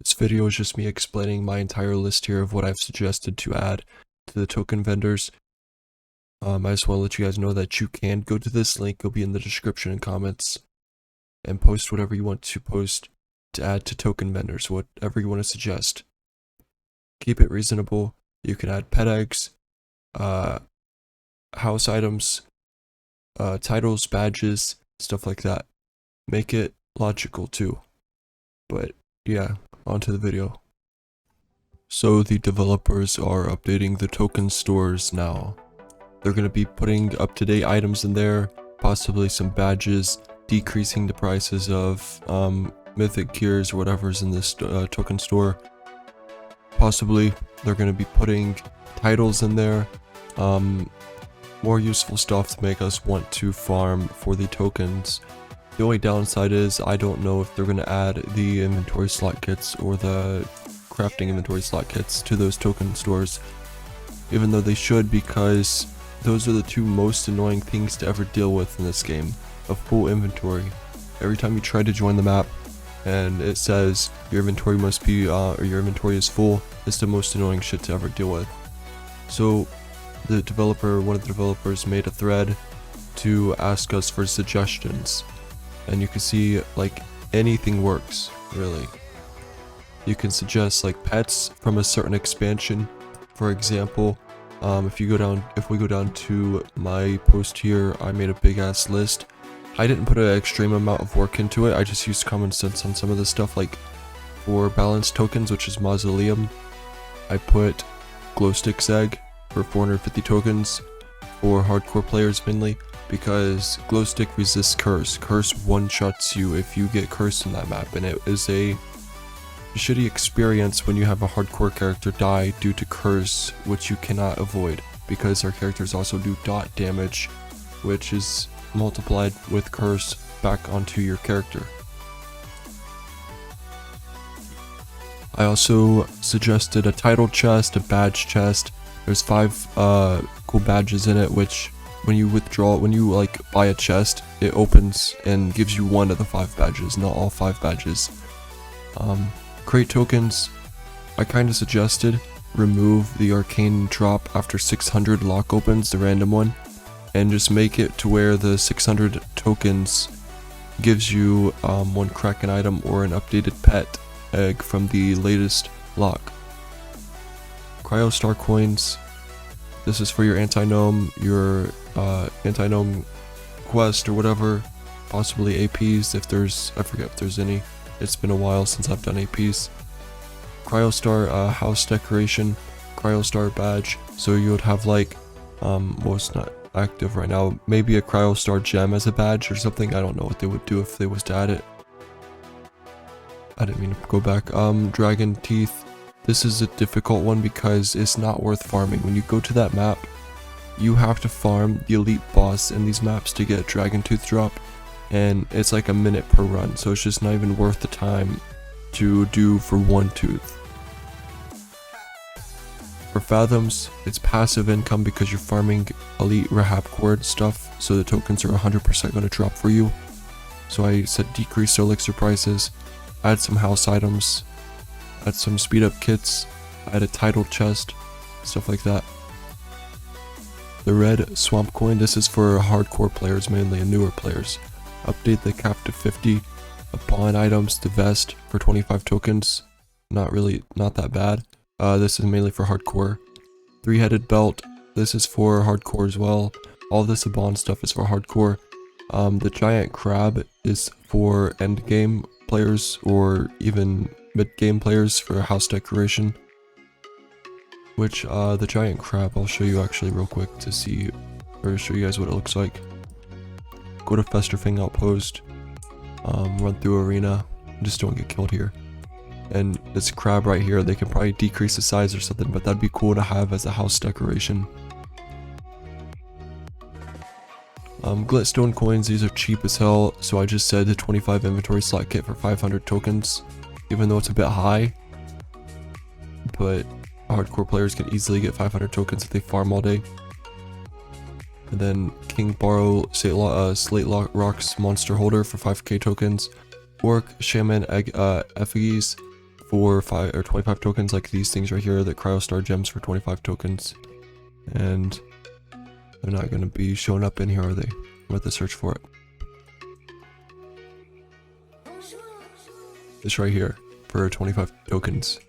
This video is just me explaining my entire list here of what I've suggested to add to the token vendors. I just want to let you guys know that you can go to this link, it'll be in the description and comments, and post whatever you want to post to add to token vendors, whatever you want to suggest. Keep it reasonable. You can add pet eggs, house items, titles, badges, stuff like that. Make it logical too. But yeah, onto the video. So the developers are updating the token stores now. They're going to be putting up-to-date items in there, possibly some badges, decreasing the prices of mythic gears or whatever's in this token store. Possibly they're going to be putting titles in there, more useful stuff to make us want to farm for the tokens. The only downside is I don't know if they're going to add the inventory slot kits or the crafting inventory slot kits to those token stores, even though they should, because those are the two most annoying things to ever deal with in this game, a full inventory. Every time you try to join the map and it says your inventory must be or your inventory is full, it's the most annoying shit to ever deal with. So one of the developers made a thread to ask us for suggestions, and you can see like anything works really. You can suggest like pets from a certain expansion. For example, if we go down to my post here, I made a big ass list. I didn't put an extreme amount of work into it, I just used common sense on some of the stuff. Like for balanced tokens, which is Mausoleum, I put Glowstick's egg for 450 tokens for hardcore players mainly, because Glowstick resists curse. Curse one-shots you if you get cursed in that map, and it is a shitty experience when you have a hardcore character die due to curse, which you cannot avoid, because our characters also do dot damage, which is multiplied with curse back onto your character. I also suggested a title chest, a badge chest. There's 5 cool badges in it, which when you like buy a chest, it opens and gives you one of the 5 badges, not all 5 badges. Crate tokens, I kind of suggested remove the Arcane drop after 600 lock opens, the random one, and just make it to where the 600 tokens gives you one Kraken item or an updated pet egg from the latest lock. Cryo Star coins, this is for your anti-gnome, your anti-gnome quest or whatever, possibly APs if there's, I forget if there's any. It's been a while since I've done APs. Cryostar house decoration, Cryostar badge, so you would have like, well, it's not active right now, maybe a Cryostar gem as a badge or something. I don't know what they would do if they was to add it. I didn't mean to go back. Dragon teeth, this is a difficult one because it's not worth farming. When you go to that map, you have to farm the elite boss in these maps to get dragon tooth drop, and it's like a minute per run, so it's just not even worth the time to do for one tooth. For fathoms, it's passive income because you're farming elite Rahab cord stuff, so the tokens are 100% going to drop for you. So I said decrease elixir prices, add some house items, add some speed up kits, add a title chest, stuff like that. The red swamp coin, this is for hardcore players mainly and newer players. Update the cap to 50. Pawn items to vest for 25 tokens. Not that bad. This is mainly for hardcore. 3-headed belt. This is for hardcore as well. All this Abon stuff is for hardcore. The giant crab is for end game players or even mid game players for house decoration. Which the giant crab I'll show you actually real quick to see, or show you guys what it looks like. Go to Festerfing Outpost, run through arena, just don't get killed here. And this crab right here, they can probably decrease the size or something, but that'd be cool to have as a house decoration. Glitstone coins, these are cheap as hell, so I just said the 25 inventory slot kit for 500 tokens, even though it's a bit high. But hardcore players can easily get 500 tokens if they farm all day. And then King Borrow Slate Rocks Monster Holder for 5k tokens. Orc Shaman Effigies for 5 or 25 tokens, like these things right here, the cryo star gems for 25 tokens. And they're not gonna be showing up in here, are they? I'm about to search for it. This right here for 25 tokens.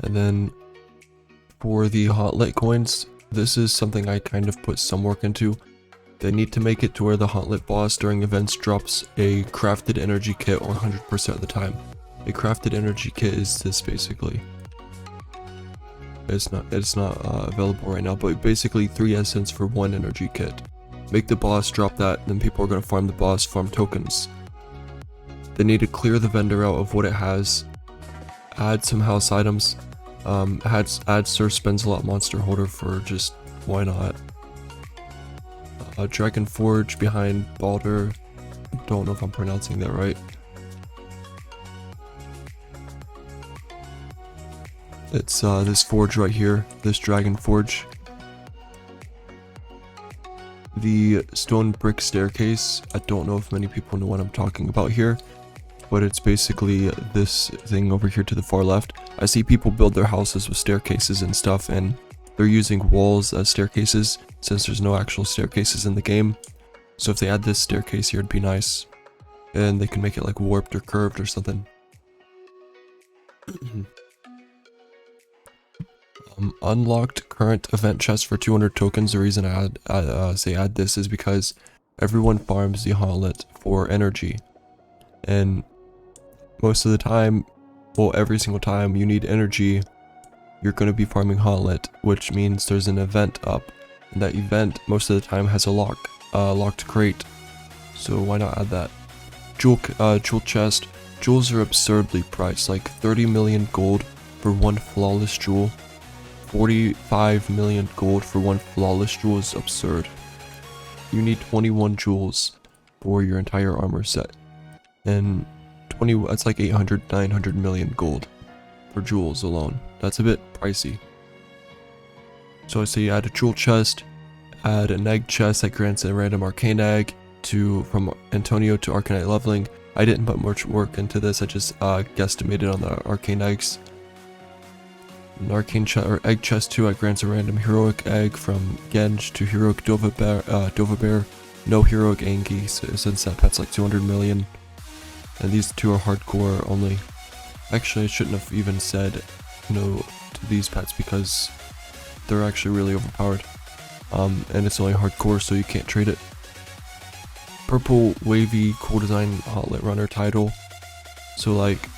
And then for the Hotlit coins, this is something I kind of put some work into. They need to make it to where the Hotlit boss during events drops a crafted energy kit 100% of the time. A crafted energy kit is this basically. It's not available right now, but basically 3 essence for 1 energy kit. Make the boss drop that, then people are going to farm the boss, farm tokens. They need to clear the vendor out of what it has, add some house items, add Sir Spends a Lot monster holder for just why not. Dragon Forge behind Baldur, don't know if I'm pronouncing that right. It's this forge right here, this Dragon Forge. The stone brick staircase, I don't know if many people know what I'm talking about here, but it's basically this thing over here to the far left. I see people build their houses with staircases and stuff, and they're using walls as staircases since there's no actual staircases in the game. So if they add this staircase here, it'd be nice. And they can make it like warped or curved or something. Unlocked current event chest for 200 tokens. The reason I say add this is because everyone farms the Hotlit for energy. And most of the time, well, every single time you need energy, you're going to be farming Hotlit, which means there's an event up. And that event, most of the time, has a locked crate. So why not add that? Jewel chest. Jewels are absurdly priced, like 30 million gold for 1 flawless jewel. 45 million gold for 1 flawless jewel is absurd. You need 21 jewels for your entire armor set. And that's like 900 million gold for jewels alone. That's a bit pricey. So I say add a jewel chest, add an egg chest that grants a random arcane egg from Antonio to Arcanite leveling. I didn't put much work into this, I just guesstimated on the arcane eggs. An arcane egg chest too, it grants a random heroic egg from Genj to heroic Dovabear. No heroic Angie, since that pet's like 200 million. And these two are hardcore only. Actually, I shouldn't have even said no to these pets because they're actually really overpowered. And it's only hardcore, so you can't trade it. Purple wavy cool design Hotlit runner title. So like,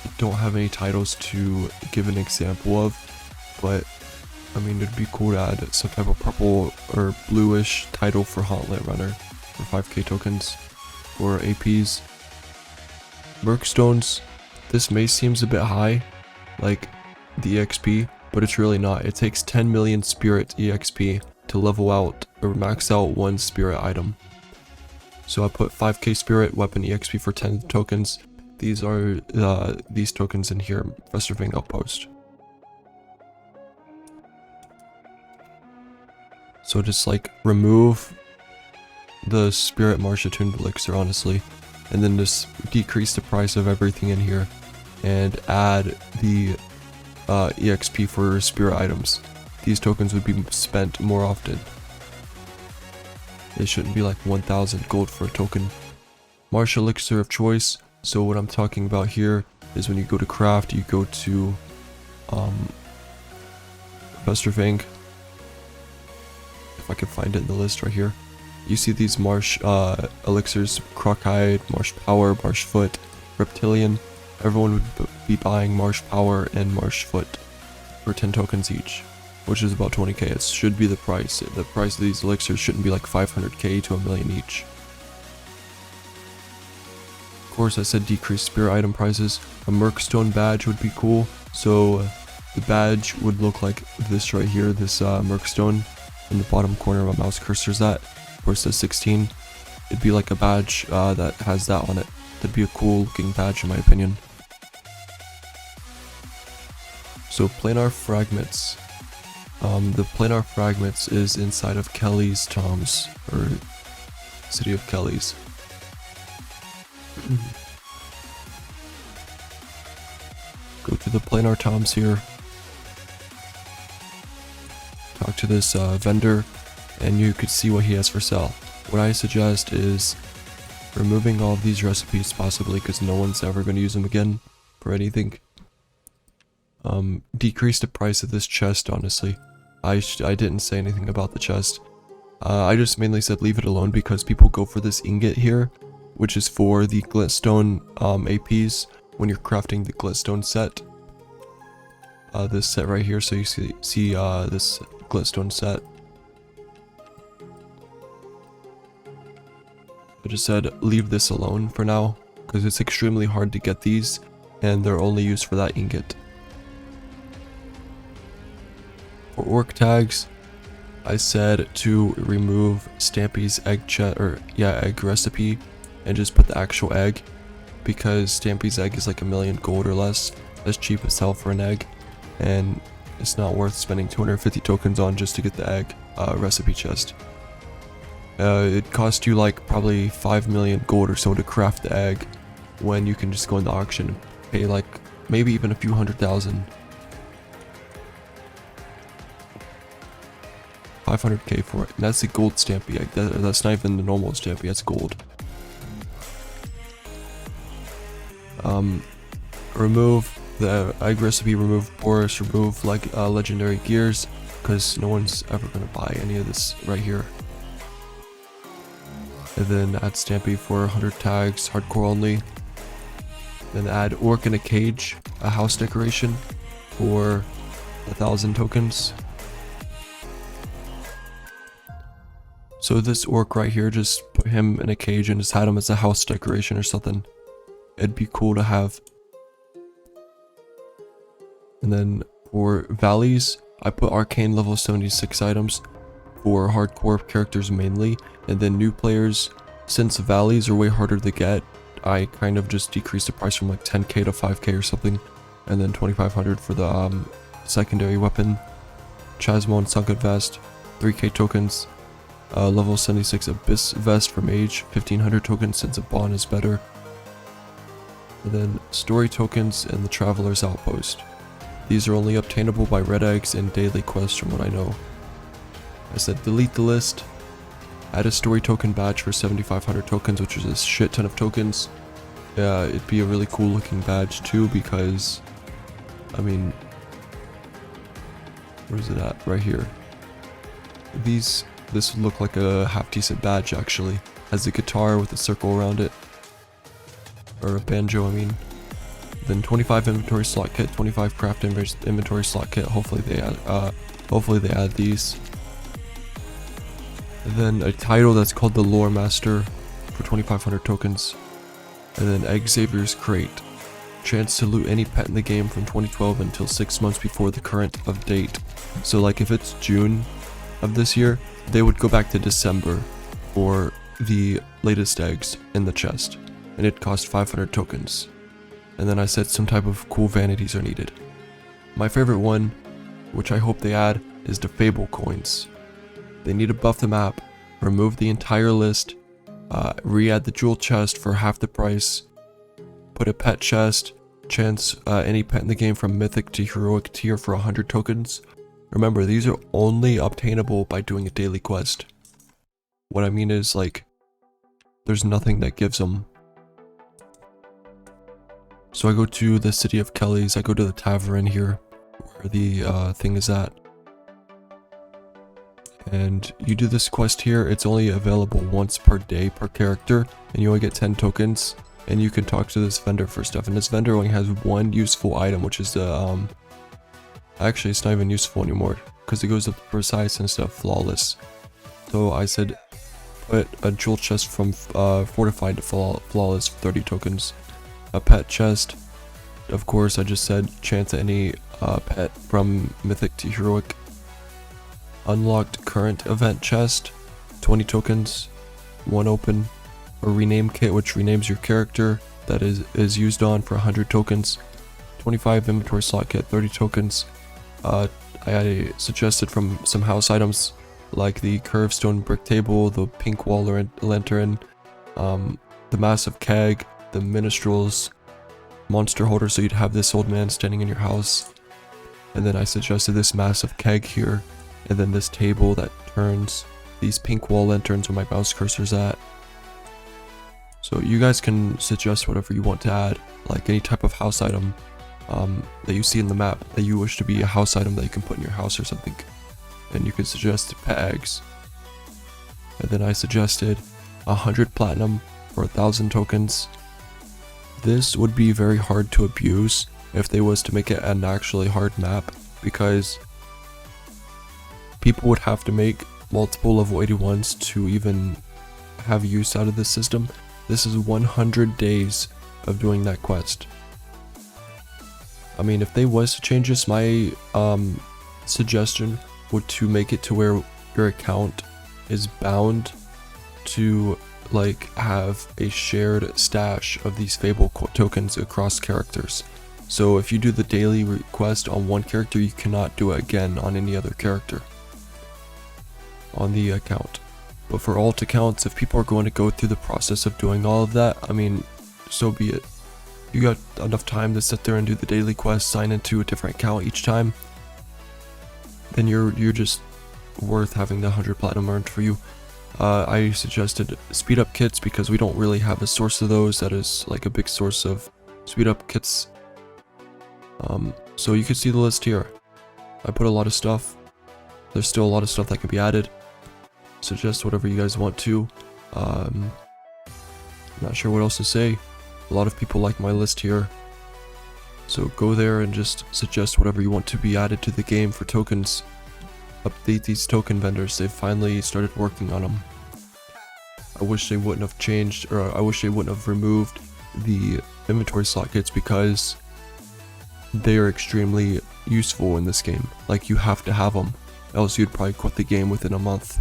I don't have any titles to give an example of, but I mean it'd be cool to add some type of purple or bluish title for Hotlit runner for 5k tokens or APs. Merkstones. This may seems a bit high, like the EXP, but it's really not. It takes 10 million spirit EXP to level out or max out 1 spirit item. So I put 5k spirit weapon EXP for 10 tokens. These are these tokens in here, Vesterving Outpost. So just like remove the spirit Marshatuned elixir, honestly, and then just decrease the price of everything in here and add the EXP for spirit items. These tokens would be spent more often. It shouldn't be like 1000 gold for a token. Marsh elixir of choice. So what I'm talking about here is when you go to craft, you go to Vesterving. If I can find it in the list right here. You see these marsh elixirs, Crocide, Marsh Power, Marsh Foot, Reptilian. Everyone would be buying Marsh Power and Marsh Foot for 10 tokens each, which is about 20k. It should be the price. The price of these elixirs shouldn't be like 500k to 1 million each. Of course, I said decrease spirit item prices. A Merkstone badge would be cool. So the badge would look like this right here, this Merkstone. In the bottom corner of my mouse cursor's at, where it says 16. It'd be like a badge that has that on it. That'd be a cool looking badge in my opinion. So planar fragments. The planar fragments is inside of Kelly's tombs, or city of Kelly's. go to the planar toms here, talk to this vendor, and you could see what he has for sale. What I suggest is removing all of these recipes possibly, because no one's ever going to use them again for anything. Decrease the price of this chest, honestly. I didn't say anything about the chest. I just mainly said leave it alone because people go for this ingot here, which is for the glitstone APs when you're crafting the glitstone set. This set right here, so you see this glitstone set. I just said leave this alone for now, because it's extremely hard to get these, and they're only used for that ingot. For orc tags, I said to remove Stampy's egg recipe and just put the actual egg, because Stampy's egg is like 1,000,000 gold or less. That's cheap as hell for an egg, and it's not worth spending 250 tokens on just to get the egg recipe chest. It cost you like probably 5,000,000 gold or so to craft the egg, when you can just go in the auction and pay like maybe even a few 100,000. 500k for it. And that's the gold Stampy egg. That's not even the normal Stampy, that's gold. Remove the egg recipe, remove Boris, remove like legendary gears, because no one's ever gonna buy any of this right here. And then add Stampy for 100 tags, hardcore only. Then add orc in a cage, a house decoration for 1,000 tokens. So this orc right here, just put him in a cage and just had him as a house decoration or something. It'd be cool to have. And then for valleys, I put Arcane level 76 items for hardcore characters mainly, and then new players, since valleys are way harder to get, I kind of just decreased the price from like 10k to 5k or something, and then 2,500 for the secondary weapon, Chasmo and Sunken Vest, 3k tokens, level 76 Abyss Vest for Mage, 1,500 tokens since a bond is better, and then story tokens and the Traveler's Outpost. These are only obtainable by red eggs and daily quests from what I know. I said delete the list, add a story token badge for 7,500 tokens, which is a shit ton of tokens. It'd be a really cool looking badge too, because, I mean, where's it at? Right here. This would look like a half decent badge actually. Has a guitar with a circle around it. Or a banjo, I mean. Then 25 inventory slot kit, 25 craft inventory slot kit. Hopefully they add these. And then a title that's called the Lore Master for 2,500 tokens. And then Egg Xavier's Crate. Chance to loot any pet in the game from 2012 until 6 months before the current update. So like if it's June of this year, they would go back to December for the latest eggs in the chest. And it cost 500 tokens. And then I said some type of cool vanities are needed. My favorite one, which I hope they add, is the Fable coins. They need to buff the map, remove the entire list, re-add the jewel chest for half the price, put a pet chest, chance any pet in the game from mythic to heroic tier for 100 tokens. Remember, these are only obtainable by doing a daily quest. What I mean is, like, there's nothing that gives them. So I go to the city of Kelly's, I go to the tavern here, where the thing is at. And you do this quest here, it's only available once per day per character, and you only get 10 tokens, and you can talk to this vendor for stuff. And this vendor only has one useful item, which is the, actually it's not even useful anymore, because it goes up to precise and stuff, flawless. So I said, put a jewel chest from fortified to flawless for 30 tokens. A pet chest, of course I just said chance any pet from mythic to heroic. Unlocked current event chest, 20 tokens, 1 open. A rename kit which renames your character, that is used on for 100 tokens. 25 inventory slot kit, 30 tokens. I suggested from some house items like the curved stone brick table, the pink wall lantern, the massive keg, the minstrels, monster holder, so you'd have this old man standing in your house. And then I suggested this massive keg here, and then this table that turns, these pink wall lanterns where my mouse cursor's at. So you guys can suggest whatever you want to add, like any type of house item that you see in the map that you wish to be a house item that you can put in your house or something. And you can suggest pet eggs. And then I suggested 100 platinum for 1,000 tokens. This would be very hard to abuse if they was to make it an actually hard map, because people would have to make multiple level 81s to even have use out of this system. This is 100 days of doing that quest. I mean, if they was to change this, my suggestion would to make it to where your account is bound to like have a shared stash of these Fable tokens across characters. So if you do the daily request on one character, you cannot do it again on any other character on the account. But for alt accounts, if people are going to go through the process of doing all of that, I mean, so be it. You got enough time to sit there and do the daily quest, sign into a different account each time, then you're just worth having the 100 platinum earned for you. I suggested speed up kits because we don't really have a source of those that is like a big source of speed up kits. So you can see the list here. I put a lot of stuff. There's still a lot of stuff that can be added. Suggest whatever you guys want to. I'm not sure what else to say. A lot of people like my list here. So go there and just suggest whatever you want to be added to the game for tokens. Update these token vendors. They've finally started working on them. I wish they wouldn't have changed, or I wish they wouldn't have removed the inventory slot kits, because they are extremely useful in this game. Like, you have to have them, else you'd probably quit the game within a month.